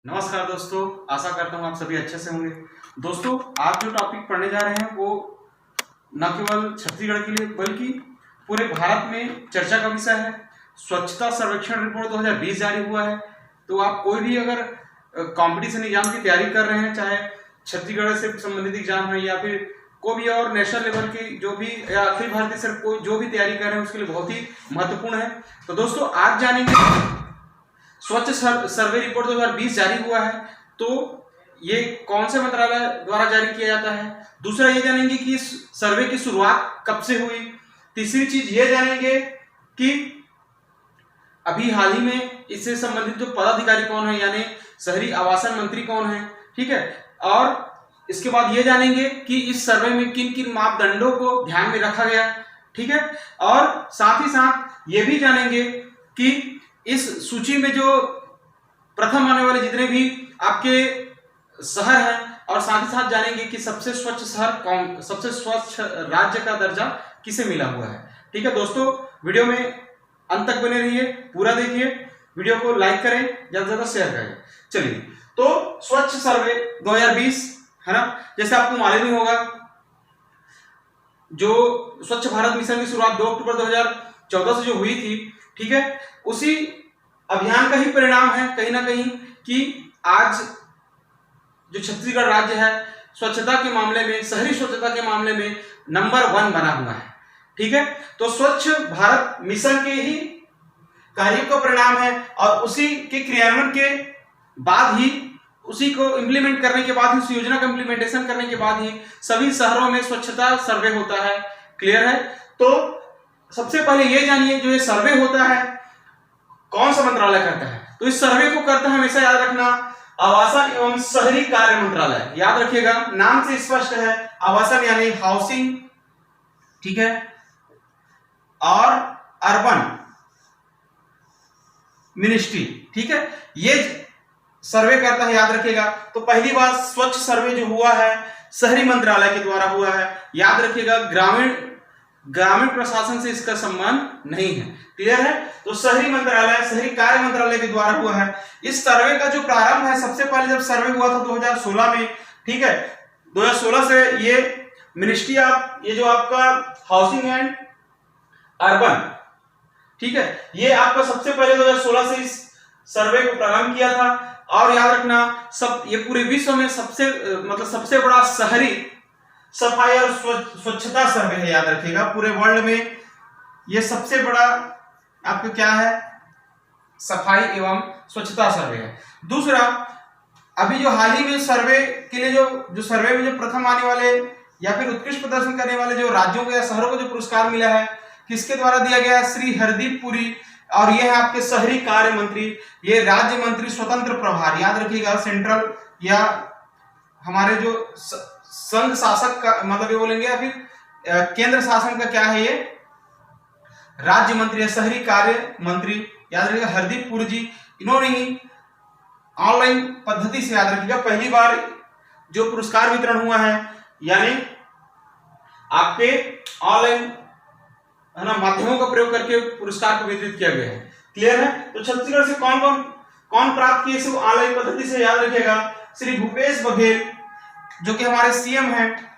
नमस्कार दोस्तों, आशा करता हूँ आप सभी अच्छे से होंगे। दोस्तों, आज जो टॉपिक पढ़ने जा रहे हैं वो न केवल छत्तीसगढ़ के लिए बल्कि पूरे भारत में चर्चा का विषय है। स्वच्छता सर्वेक्षण रिपोर्ट 2020 जारी हुआ है। तो आप कोई भी अगर कंपटीशन एग्जाम की तैयारी कर रहे हैं, चाहे छत्तीसगढ़ से संबंधित एग्जाम है या फिर कोई भी और नेशनल लेवल की जो भी या अखिल भारतीय सर कोई जो भी तैयारी कर रहे हैं, उसके लिए बहुत ही महत्वपूर्ण है। तो दोस्तों, आज जानेंगे स्वच्छ सर्वे रिपोर्ट 2020 जारी हुआ है, तो ये कौन से मंत्रालय द्वारा जारी किया जाता है। दूसरा ये जानेंगे कि इस सर्वे की शुरुआत कब से हुई। तीसरी चीज ये जानेंगे कि अभी हाल ही में इससे संबंधित जो पदाधिकारी कौन है, यानी शहरी आवासन मंत्री कौन है, ठीक है। और इसके बाद ये जानेंगे कि इस सर्वे में किन किन मापदंडों को ध्यान में रखा गया, ठीक है। और साथ ही साथ ये भी जानेंगे कि इस सूची में जो प्रथम आने वाले जितने भी आपके शहर हैं, और साथ ही साथ जानेंगे कि सबसे स्वच्छ शहर कौन, सबसे स्वच्छ राज्य का दर्जा किसे मिला हुआ है, ठीक है। दोस्तों, वीडियो में अंत तक बने रहिए, पूरा देखिए, वीडियो को लाइक करें, ज्यादा से ज्यादा शेयर करें। चलिए, तो स्वच्छ सर्वे 2020 है ना, जैसे आपको मालूम ही होगा, जो स्वच्छ भारत मिशन की शुरुआत 2 अक्टूबर 2014 से जो हुई थी, ठीक है, उसी अभियान का ही परिणाम है कहीं ना कहीं कि आज जो छत्तीसगढ़ राज्य है स्वच्छता के मामले में, शहरी स्वच्छता के मामले में नंबर 1 बना हुआ है, ठीक है। तो स्वच्छ भारत मिशन के ही कार्य का परिणाम है, और उसी के क्रियान्वयन के बाद ही, उसी को इंप्लीमेंट करने के बाद ही, उस योजना का इंप्लीमेंटेशन करने के बाद ही सभी शहरों में स्वच्छता सर्वे होता है। क्लियर है। तो सबसे पहले ये जानिए, जो ये सर्वे होता है कौन सा मंत्रालय करता है। तो इस सर्वे को करता है, हमेशा याद रखना, आवासन एवं शहरी कार्य मंत्रालय। याद रखिएगा, नाम से स्पष्ट है, आवासन यानी हाउसिंग, ठीक है, और अर्बन मिनिस्ट्री, ठीक है, ये सर्वे करता है, याद रखिएगा। तो पहली बार स्वच्छ सर्वे जो हुआ है शहरी मंत्रालय के द्वारा हुआ है। याद रखिएगा, ग्रामीण प्रशासन से इसका संबंध नहीं है। क्लियर है। तो शहरी मंत्रालय, शहरी कार्य मंत्रालय के द्वारा हुआ है। इस सर्वे का जो प्रारंभ है, सबसे पहले जब सर्वे हुआ था 2016 में, ठीक है, 2016 से ये मिनिस्ट्री ऑफ, ये जो आपका हाउसिंग एंड अर्बन, ठीक है, ये आपका सबसे पहले 2016 से इस सर्वे को प्रारंभ किया था। और याद रखना, सब ये पूरे विश्व में सबसे बड़ा शहरी सफाई और स्वच्छता सर्वे है। याद रखिएगा, पूरे वर्ल्ड में ये सबसे बड़ा आपका क्या है, सफाई एवं स्वच्छता सर्वे है। दूसरा, अभी जो हाल ही में सर्वे के लिए जो सर्वे में जो प्रथम आने वाले या फिर उत्कृष्ट प्रदर्शन करने वाले जो राज्यों को या शहरों को जो पुरस्कार मिला है, किसके द्वारा दिया गया है, श्री हरदीप पुरी, और ये है आपके शहरी कार्य मंत्री, ये राज्य मंत्री स्वतंत्र प्रभार। याद रखिएगा, सेंट्रल या हमारे जो संघ शासक का मतलब ये बोलेंगे, या फिर केंद्र शासन का क्या है, ये राज्य मंत्री है, शहरी कार्य मंत्री। याद रखिएगा, हरदीप पुरी जी, इन्होंने ही ऑनलाइन पद्धति से, याद रखिएगा, पहली बार जो पुरस्कार वितरण हुआ है, यानी आपके ऑनलाइन है ना माध्यमों का प्रयोग करके पुरस्कार को वितरित किया गया है। क्लियर है। तो छत्तीसगढ़ से कौन प्राप्त किए इसे ऑनलाइन पद्धति से, याद रखिएगा, श्री भूपेश बघेल जो कि हमारे सीएम हैं,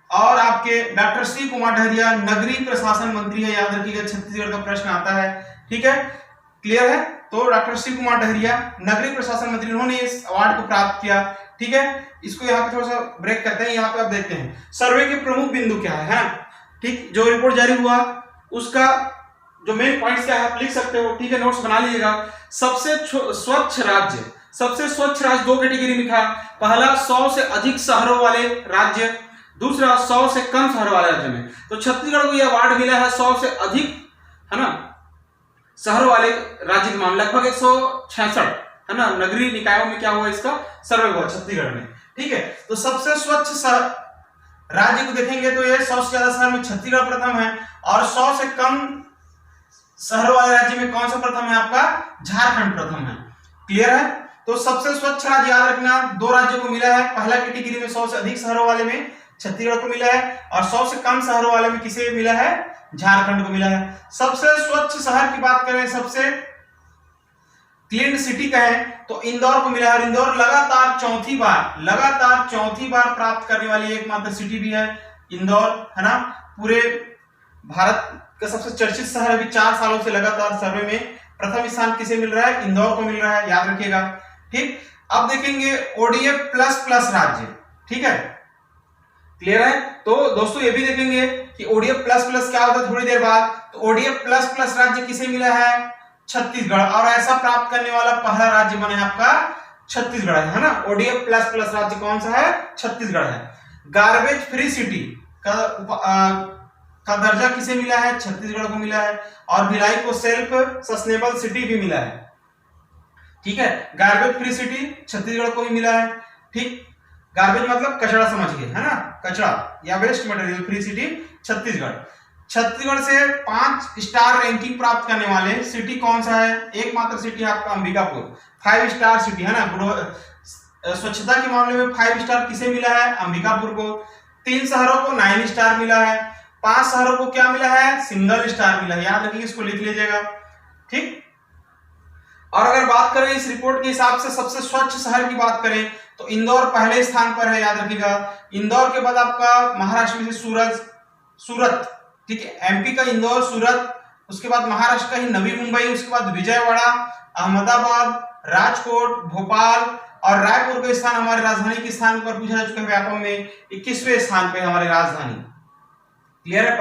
और आपके डॉक्टर श्री कुमार डहरिया नगरीय प्रशासन मंत्री है। याद रखिएगा, छत्तीसगढ़ का प्रश्न आता है, ठीक है। क्लियर है। तो डॉक्टर श्री कुमार डहरिया नगरीय प्रशासन मंत्री, उन्होंने इस अवार्ड को प्राप्त किया, ठीक है। इसको यहाँ पे थोड़ा सा ब्रेक करते हैं। यहाँ पे आप देखते हैं सर्वे के प्रमुख बिंदु क्या है, ठीक। जो रिपोर्ट जारी हुआ उसका जो मेन पॉइंट्स क्या है आप लिख सकते हो, ठीक है, नोट्स बना लीजिएगा। सबसे स्वच्छ राज्य 2 कैटेगरी में था। पहला 100 से अधिक शहरों वाले राज्य, दूसरा 100 से कम शहरों वाले राज्य में। तो छत्तीसगढ़ को यह अवार्ड मिला है 100 से अधिक, है ना, शहरों वाले राज्य के मामले, लगभग 166, है ना, नगरीय निकायों में क्या हुआ, इसका सर्वे हुआ छत्तीसगढ़ में, ठीक है। तो सबसे स्वच्छ राज्य को देखेंगे तो ये 100 से ज्यादा शहर में छत्तीसगढ़ प्रथम है, और 100 से कम शहरों वाले राज्य में कौन सा प्रथम है, आपका झारखंड प्रथम है। क्लियर है। तो सबसे स्वच्छ राज्य, याद रखना, 2 राज्यों को मिला है। पहला कैटेगरी में 100 से अधिक शहरों वाले में छत्तीसगढ़ को मिला है, और 100 से कम शहरों वाले में किसे मिला है, झारखंड को मिला है। सबसे स्वच्छ शहर की बात करें, सबसे क्लीन सिटी कहें तो इंदौर को मिला है, और इंदौर लगातार चौथी बार प्राप्त करने वाली एकमात्र सिटी भी है इंदौर, है ना। पूरे भारत का सबसे चर्चित शहर अभी 4 सालों से लगातार सर्वे में प्रथम स्थान किसे मिल रहा है? इंदौर को मिल रहा है, याद रखिएगा। ठीक, अब देखेंगे ओडीएफ प्लस प्लस राज्य, ठीक है, क्लियर है। तो दोस्तों ये भी देखेंगे कि ओडीएफ प्लस प्लस क्या होता है थोड़ी देर बाद। तो ओडीएफ प्लस प्लस राज्य किसे मिला है? छत्तीसगढ़, और ऐसा प्राप्त करने वाला पहला राज्य बना है आपका छत्तीसगढ़, है ना। ओडीएफ प्लस प्लस राज्य कौन सा है? छत्तीसगढ़ है। गार्बेज फ्री सिटी का दर्जा किसे मिला है? छत्तीसगढ़ को मिला है। और भिलाई को सेल्फ सस्टेनेबल सिटी भी मिला है, ठीक है। गार्बेज फ्री सिटी छत्तीसगढ़ को ही मिला है, ठीक। गार्बेज मतलब कचरा समझिए, है ना, कचरा या waste material free city Chhattisgarh. Chhattisgarh से 5 स्टार रैंकिंग प्राप्त करने वाले सिटी कौन सा है? एकमात्र सिटी आपका अंबिकापुर, 5 स्टार सिटी, है ना। स्वच्छता के मामले में 5 स्टार किसे मिला है? अंबिकापुर को। 3 शहरों को 9 स्टार मिला है। 5 शहरों को क्या मिला है? सिंगल स्टार मिला है, याद रखिए, इसको लिख लीजिएगा, ठीक। और अगर बात करें इस रिपोर्ट के हिसाब से सबसे स्वच्छ शहर की बात करें तो इंदौर पहले स्थान पर है, याद रखिएगा। इंदौर के बाद आपका महाराष्ट्र में सूरत, ठीक है, एमपी का इंदौर, सूरत, उसके बाद महाराष्ट्र का ही नवी मुंबई, उसके बाद विजयवाड़ा, अहमदाबाद, राजकोट, भोपाल और रायपुर का स्थान हमारे राजधानी के स्थान पर पूछा जा चुका है व्यापम में, 21वें स्थान पे हमारी राजधानी, क्लियर है।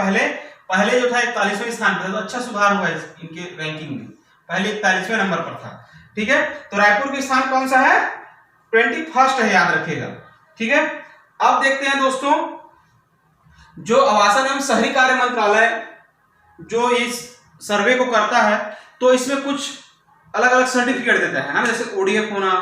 पहले जो था 41वें स्थान पर, तो अच्छा सुधार हुआ है इनके रैंकिंग में, पहले 41वें नंबर पर था, ठीक है। तो रायपुर के स्थान कौन सा है? 21st है, याद रखिएगा, ठीक है। अब देखते हैं दोस्तों, जो आवासन एवं शहरी कार्य मंत्रालय जो इस सर्वे को करता है, तो इसमें कुछ अलग अलग सर्टिफिकेट देता है ना, जैसे ओडीएफ होना,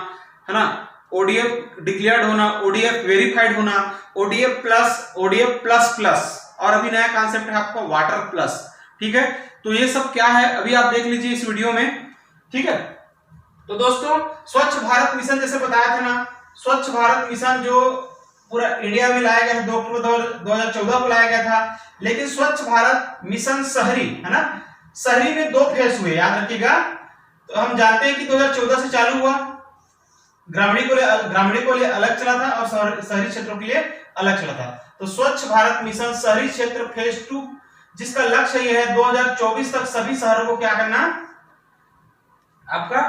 है ना, ओडीएफ डिक्लेयर्ड होना, ओडीएफ वेरीफाइड होना, ओडीएफ प्लस प्लस, और अभी नया कॉन्सेप्ट है आपका वाटर प्लस, ठीक है। तो ये सब क्या है अभी आप देख लीजिए इस वीडियो में, ठीक है। तो दोस्तों स्वच्छ भारत मिशन जैसे बताया था ना, स्वच्छ भारत मिशन जो पूरा इंडिया में लाया गया था 2 अक्टूबर 2014 को लाया गया था, लेकिन स्वच्छ भारत मिशन शहरी, है ना, शहरी में 2 फेज हुए, याद रखिएगा। तो हम जानते हैं कि 2014 से चालू हुआ, ग्रामीण को लिए अलग चला था और शहरी क्षेत्रों के लिए अलग चला था। तो स्वच्छ भारत मिशन शहरी क्षेत्र फेज 2, जिसका लक्ष्य यह है 2024 तक सभी शहरों को क्या करना, आपका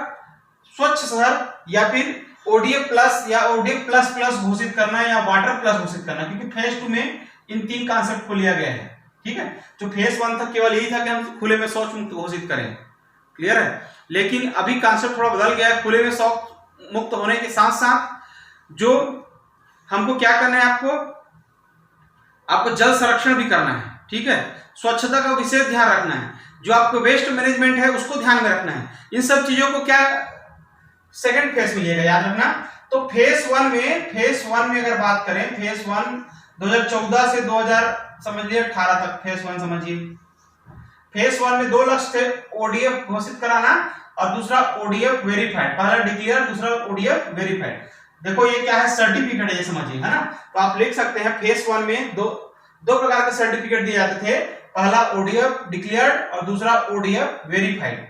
स्वच्छ शहर या फिर ओडीएफ प्लस या ओडीएफ प्लस प्लस घोषित करना या वाटर प्लस घोषित करना, क्योंकि फेज 2 में इन 3 कॉन्सेप्ट को लिया गया है, ठीक है। जो फेज 1 था केवल यही था कि हम खुले में शौच मुक्त घोषित करें, क्लियर है। लेकिन अभी कॉन्सेप्ट थोड़ा बदल गया है, खुले में शौच मुक्त होने के साथ साथ जो हमको क्या करना है, आपको जल संरक्षण भी करना है, ठीक है। स्वच्छता का विशेष ध्यान रखना है, जो आपको वेस्ट मैनेजमेंट है उसको ध्यान में रखना है। इन सब चीजों को क्या सेकंड फेज में लिएगा, याद रखना। तो फेज 1 में अगर बात करें, फेज 1 2014 से 2018 तक फेज 1 समझिए। फेज 1 में 2 लक्ष्य थे, ओडीएफ घोषित कराना और दूसरा ओडीएफ वेरीफाइड, पहला डिक्लेयर दूसरा ओडीएफ वेरीफाइड। देखो ये क्या है, सर्टिफिकेट है, ये समझिए, है ना। तो आप लिख सकते हैं फेज 1 में दो प्रकार के सर्टिफिकेट दिए जाते थे, पहला ओडीएफ डिक्लेयर्ड और दूसरा ओडीएफ वेरीफाइड।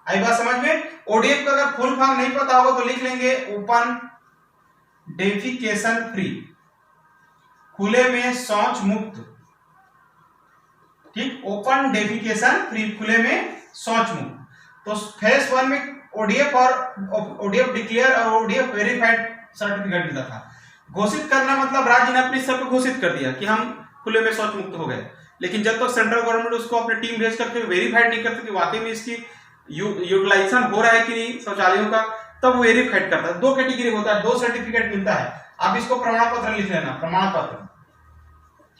आई बात समझ में। ओडीएफ का अगर फुल फॉर्म नहीं पता होगा तो लिख लेंगे ओपन डेफिकेशन फ्री, खुले में शौच मुक्त, ठीक, ओपन डेफिकेशन फ्री, खुले में शौच मुक्त। तो फेज 1 में ओडीएफ और ओडीएफ डिक्लेयर और ओडीएफ वेरीफाइड सर्टिफिकेट मिलता था। घोषित करना मतलब राज्य ने अपनी स्तर पर घोषित कर दिया कि हम खुले में शौच मुक्त हो गए, लेकिन जब तक सेंट्रल गवर्नमेंट उसको अपनी टीम भेज करके वेरीफाइड नहीं करती कि वाकई में इसकी यूटिलाइजेशन हो रहा है कि नहीं शौचालयों का, तब वो वेरीफाइड करता है। 2 कैटेगरी होता है, 2 सर्टिफिकेट मिलता है, आप इसको प्रमाण पत्र लिख लेना, प्रमाण पत्र,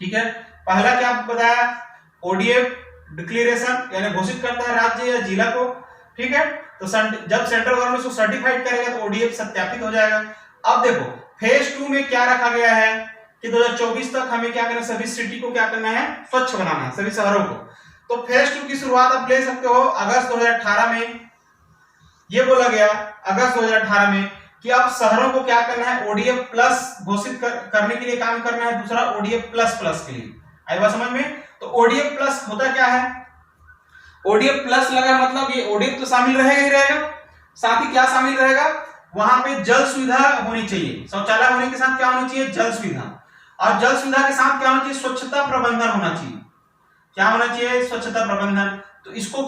ठीक है। पहला क्या आपको बताया, ओडीएफ डिक्लेरेशन यानी घोषित करता है राज्य या जिला को, ठीक है। तो जब सेंट्रल गवर्नमेंट उसको सर्टिफाइड करेगा तो ओडीएफ सत्यापित हो जाएगा। अब देखो फेज 2 में क्या रखा गया है कि 2024 तक हमें क्या करना है, सभी सिटी को क्या करना है, स्वच्छ बनाना है, सभी शहरों को। तो फेज 2 की शुरुआत आप ले सकते हो अगस्त 2018 में, ये बोला गया अगस्त 2018 में कि अब शहरों को क्या करना है, ओडीएफ प्लस घोषित करने के लिए काम करना है, दूसरा ओडीएफ प्लस प्लस के लिए। आई बात समझ में। तो ओडीएफ प्लस होता क्या है, ओडीएफ प्लस लगा मतलब ये ओडीएफ तो शामिल रहेगा ही रहेगा, साथ ही क्या शामिल रहेगा, वहां पे जल सुविधा होनी चाहिए। शौचालय होने के साथ क्या होनी चाहिए, जल सुविधा, और जल सुविधा के साथ क्या होना चाहिए, स्वच्छता प्रबंधन होना चाहिए। क्या होना चाहिए, स्वच्छता प्रबंधन। तो इसको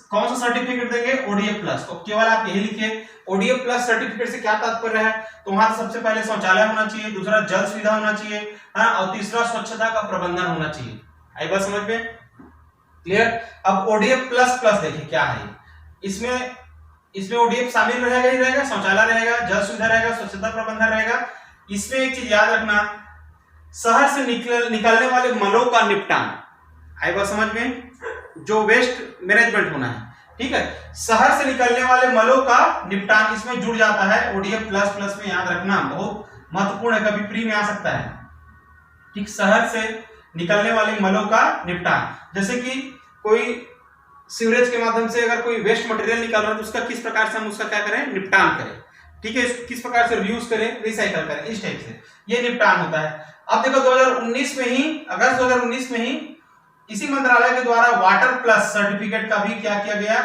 कौन सा सर्टिफिकेट देंगे, ओडीएफ प्लस। तो केवल आप यही लिखिए ओडीएफ प्लस सर्टिफिकेट से क्या तात्पर्य है, तो वहां सबसे पहले शौचालय होना चाहिए, दूसरा जल सुविधा होना चाहिए, और तीसरा स्वच्छता का प्रबंधन होना चाहिए। आई बात समझ में, क्लियर। अब ओडीएफ प्लस प्लस देखिए क्या है, इसमें ओडीएफ शामिल रहेगा ही रहेगा, शौचालय रहेगा, जल सुविधा रहेगा, स्वच्छता प्रबंधन रहेगा। इसमें एक चीज याद रखना, शहर से निकलने वाले मलों का निपटान। आई बात समझ में, जो वेस्ट मैनेजमेंट होना है, ठीक है। शहर से निकलने वाले मलों का निपटान इसमें जुड़ जाता है ओडीएफ प्लस प्लस में, याद रखना बहुत महत्वपूर्ण है, कभी प्री में आ सकता है, ठीक। शहर से निकलने वाले मलों का निपटान, जैसे कि कोई सीवरेज के माध्यम से अगर कोई वेस्ट मटेरियल निकल रहा है तो उसका किस प्रकार से हम उसका क्या करें, निपटान करें, ठीक है। किस प्रकार से रीयूज करें, रिसाइकल करें, इस टाइप से ये निपटान होता है। अब देखो 2019 में ही, अगस्त 2019 में ही इसी मंत्रालय के द्वारा वाटर प्लस सर्टिफिकेट का भी क्या किया गया,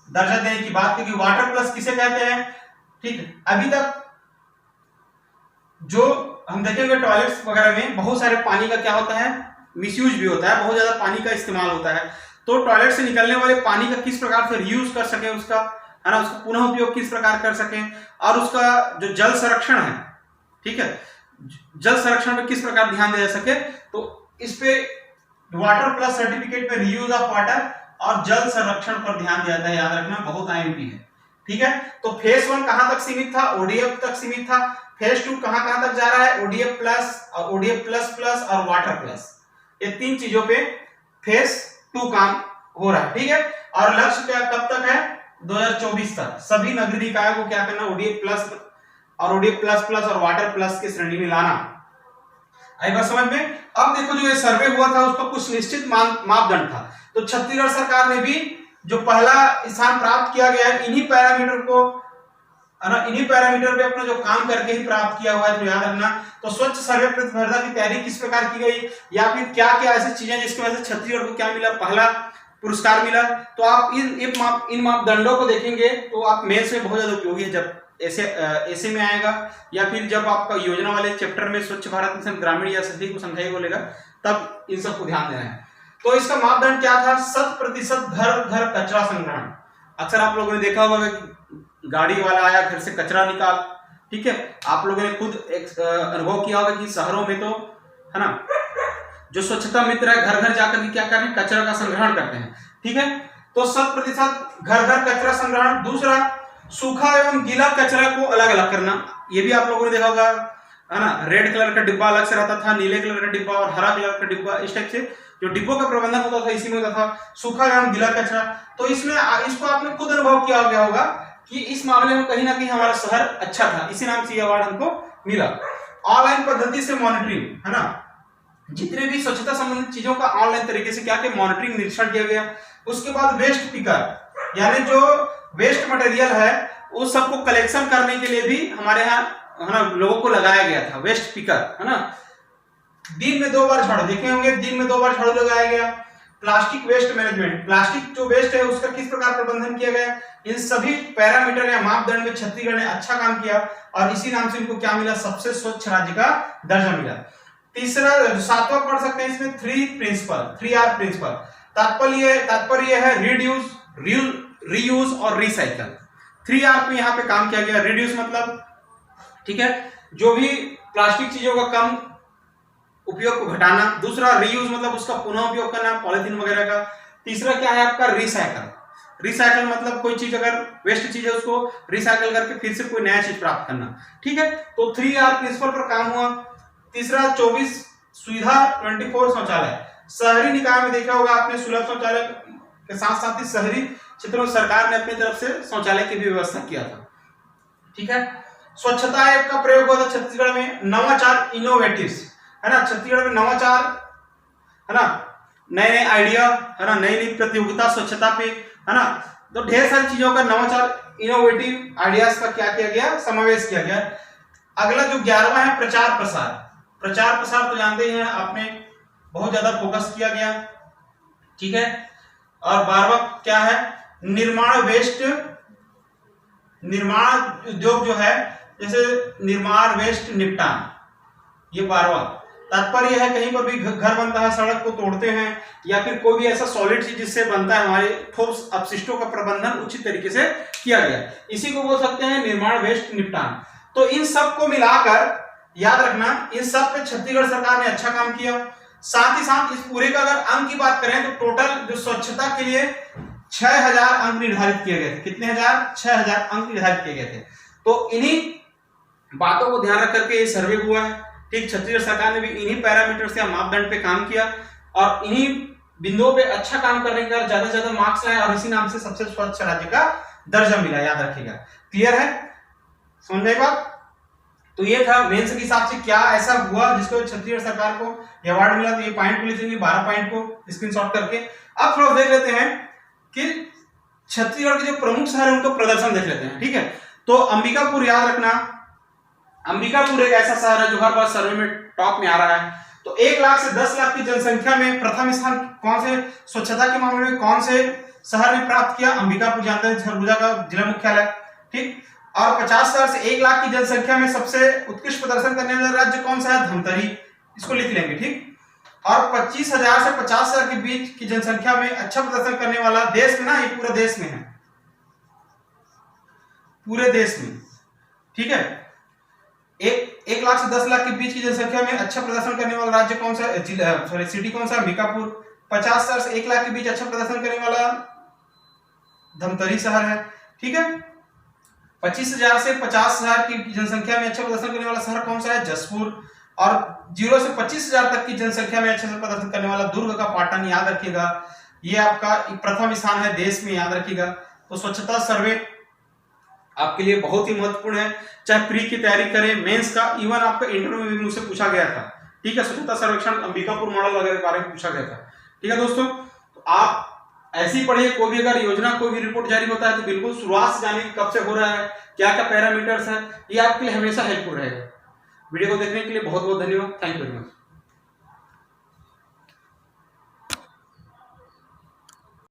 दर्जा देने की बात, क्योंकि वाटर प्लस किसे कहते हैं, ठीक। अभी तक जो हम देखेंगे टॉयलेट्स वगैरह में बहुत सारे पानी का क्या होता है, मिसयूज भी होता है, बहुत ज्यादा पानी का इस्तेमाल होता है। तो टॉयलेट से निकलने वाले पानी का किस प्रकार से रीयूज कर सके, उसका है ना, उसका पुनः उपयोग किस प्रकार कर सके, और उसका जो जल संरक्षण है, ठीक है, जल संरक्षण पे किस प्रकार ध्यान दिया जा सके, तो इस पे वाटर प्लस सर्टिफिकेट में रीयूज ऑफ वाटर और जल संरक्षण पर ध्यान दिया जाता है, याद रखना बहुत आईएमपी है, ठीक है। तो फेज 1 कहां तक सीमित था, ओडीएफ तक सीमित था। फेज 2 कहां कहां तक जा रहा है, ओडीएफ प्लस और ओडीएफ प्लस प्लस और वाटर प्लस, ये तीन चीजों पे फेज 2 काम हो रहा है, ठीक है। और लक्ष्य क्या कब तक है, 2024 तक सभी नगरीय निकायों को क्या करना, ओडीएफ प्लस और ओडीएफ प्लस प्लस और वाटर प्लस की श्रेणी में लाना। आई बात समझ में। अब देखो जो ये सर्वे हुआ था उसका कुछ निश्चित मापदंड था, तो छत्तीसगढ़ सरकार ने भी जो पहला स्थान प्राप्त किया गया है इन्हीं पैरामीटर को, इन्हीं पैरामीटर पे अपना जो काम करके ही प्राप्त किया हुआ है, तो याद रखना। तो स्वच्छ सर्वे प्रतिस्पर्धा की तैयारी किस प्रकार की गई, या फिर क्या क्या ऐसी चीजें जिसकी वजह से छत्तीसगढ़ को क्या मिला, पहला पुरस्कार मिला। तो आप इन मापदंडों को देखेंगे तो आप मेंस में बहुत ज्यादा उपयोगी है, जब ऐसे में आएगा, या फिर जब आपका योजना वाले चैप्टर में स्वच्छ भारत मिशन ग्रामीण या शहरी को समझाई बोलेगा, तब इन सबको ध्यान देना है। तो इसका मापदंड क्या था, 100% घर घर कचरा संग्रहण। अक्सर आप लोगों ने देखा होगा कि गाड़ी वाला आया घर से कचरा निकाल, ठीक है। आप लोगों ने खुद अनुभव किया होगा कि शहरों में तो है ना, जो स्वच्छता मित्र है घर घर जाकर के क्या कर रहे हैं, कचरा का संग्रहण करते हैं, ठीक है। तो 100% घर घर कचरा संग्रहण। दूसरा, सूखा एवं गीला कचरा को अलग अलग करना, ये भी आप लोगों ने देखा होगा, है ना। रेड कलर का डिब्बा अलग से रहता था, नीले कलर का डिब्बा और हरा कलर का डिब्बा, इस टाइप से जो डिब्बों का प्रबंधन होता था इसी में होता था, सूखा एवं गीला कचरा। तो इसमें इसको आपने खुद अनुभव किया गया होगा कि इस मामले में कहीं ना कहीं हमारा शहर अच्छा था, इसी नाम से ये अवार्ड हमको मिला। ऑनलाइन पद्धति से मॉनिटरिंग, है ना, जितने भी स्वच्छता संबंधित चीजों का ऑनलाइन तरीके से क्या के मॉनिटरिंग निरीक्षण किया गया। उसके बाद वेस्ट पिकर, यानी जो वेस्ट मटेरियल है उस सबको कलेक्शन करने के लिए भी हमारे यहाँ है ना लोगों को लगाया गया था, वेस्ट पिकर, है ना। दिन में 2 बार झाड़ू, देखे होंगे दिन में 2 बार झाड़ू लगाया गया। प्लास्टिक वेस्ट मैनेजमेंट, प्लास्टिक जो वेस्ट है उसका किस प्रकार प्रबंधन किया गया, इन सभी पैरामीटर या मापदंड में छत्तीसगढ़ ने अच्छा काम किया और इसी नाम से इनको क्या मिला, सबसे स्वच्छ राज्य का दर्जा मिला। तीसरा 7वां पढ़ सकते हैं इसमें 3 प्रिंसिपल, 3R प्रिंसिपल। तात्पर्य है रिड्यूस, रीयूज और रिसाइकल। 3R पे यहाँ पे काम किया गया। रिड्यूस मतलब, ठीक है, जो भी प्लास्टिक चीजों का कम उपयोग को घटाना। दूसरा रीयूज मतलब उसका पुनः उपयोग करना, पॉलिथीन वगैरह का। तीसरा क्या है आपका, रिसाइकल। रिसाइकल मतलब कोई चीज अगर वेस्ट चीज है उसको रिसाइकल करके फिर से कोई नया चीज प्राप्त करना, ठीक है। तो 3R प्रिंसिपल पर काम हुआ। तीसरा 24 सुविधा 24 शौचालय। शहरी निकाय में देखा होगा आपने, सुलभ शौचालय के साथ साथ ही शहरी क्षेत्रों में सरकार ने अपनी तरफ से शौचालय की भी व्यवस्था किया था, ठीक है। स्वच्छता ऐप का प्रयोग हुआ था छत्तीसगढ़ में। नवाचार इनोवेटिव्स, है ना, छत्तीसगढ़ में नवाचार, है ना, नए नए आइडिया, है ना, नई नई प्रतियोगिता स्वच्छता पे, है ना। तो ढेर सारी चीजों का नवाचार इनोवेटिव आइडियाज का क्या किया गया, समावेश किया गया। अगला जो 11वां है प्रचार प्रसार। प्रचार प्रसार तो जानते ही हैं आपने, बहुत ज्यादा फोकस किया गया, ठीक है। और 12वां क्या है, निर्माण वेस्ट निर्माण उद्योग जो है, जैसे निर्माण वेस्ट निपटान, ये 12वां। तात्पर्य है कहीं पर भी घर बनता है, सड़क को तोड़ते हैं या फिर कोई भी ऐसा सॉलिड चीज जिससे बनता है, हमारे ठोस अपशिष्टों का प्रबंधन उचित तरीके से किया गया, इसी को बोल सकते हैं निर्माण वेस्ट निपटान। तो इन सब को मिलाकर याद रखना, इन सब पे छत्तीसगढ़ सरकार ने अच्छा काम किया। साथ ही साथ इस पूरे का अगर अंक की बात करें तो टोटल जो स्वच्छता के लिए 6000 अंक निर्धारित किए गए थे। कितने हजार? 6000 अंक निर्धारित किए गए थे। तो इन्हीं बातों को ध्यान रख करके ये सर्वे हुआ है। ठीक, छत्तीसगढ़ सरकार ने भी इन्हीं पैरामीटर्स या मापदंड पे काम किया और इन्हीं बिंदुओं पे अच्छा काम करने के बाद ज्यादा से ज्यादा मार्क्स लाए और इसी नाम से सबसे स्वच्छ राज्य का दर्जा मिला। याद रखिएगा। क्लियर है? समझ में बात? तो ये था मेंस के हिसाब से क्या ऐसा हुआ जिसको छत्तीसगढ़ सरकार को अवार्ड मिला। तो ये पॉइंट को लिखेंगे, 12 पॉइंट को स्क्रीनशॉट करके। अब थोड़ा देख लेते हैं कि छत्तीसगढ़ के जो प्रमुख शहर है उनका प्रदर्शन देख लेते हैं। ठीक है, तो अंबिकापुर याद रखना, अंबिकापुर एक ऐसा शहर है जो हर बार सर्वे में टॉप में आ रहा है। तो 1 लाख से 10 लाख की जनसंख्या में प्रथम स्थान कौन से स्वच्छता के मामले में कौन से शहर ने प्राप्त किया? अंबिकापुर, जानते हैं सरगुजा का जिला मुख्यालय। ठीक, और 50,000 से 1 लाख की जनसंख्या में सबसे उत्कृष्ट प्रदर्शन करने वाला राज्य कौन सा है? धमतरी। इसको लिख लेंगे। ठीक, और 25,000 से 50,000 के बीच की जनसंख्या में अच्छा प्रदर्शन करने वाला देश में ना, ये पूरे देश में है, पूरे देश में। ठीक है, 1 लाख से 10 लाख के बीच की जनसंख्या में अच्छा प्रदर्शन करने वाला राज्य कौन सा? सिटी कौन सा? अंबिकापुर। 50,000 से 1 लाख के बीच अच्छा प्रदर्शन करने वाला धमतरी शहर है। ठीक है, 25,000 से 50,000 की जनसंख्या में अच्छा प्रदर्शन करने वाला शहर कौन सा है? जसपुर। और 0 से 25,000 तक की जनसंख्या में अच्छे से प्रदर्शन करने वाला दुर्ग का पाटन। याद रखिएगा, ये आपका प्रथम स्थान है देश में। याद रखिएगा। तो स्वच्छता सर्वे आपके लिए बहुत ही महत्वपूर्ण है, चाहे प्री की तैयारी करें, मेंस का, इवन आपका इंटरव्यू में भी मुझसे पूछा गया था। ठीक है, स्वच्छता सर्वेक्षण अंबिकापुर मॉडल वगैरह के बारे में पूछा गया था। ठीक है दोस्तों, तो आप ऐसी पढ़िए, कोई भी अगर योजना, कोई भी रिपोर्ट जारी होता है तो बिल्कुल शुरुआत से जानिए कब से हो रहा है, क्या क्या पैरामीटर्स है, ये आपके लिए हमेशा हेल्पफुल रहेगा। वीडियो को देखने के लिए बहुत बहुत धन्यवाद। Thank you very much.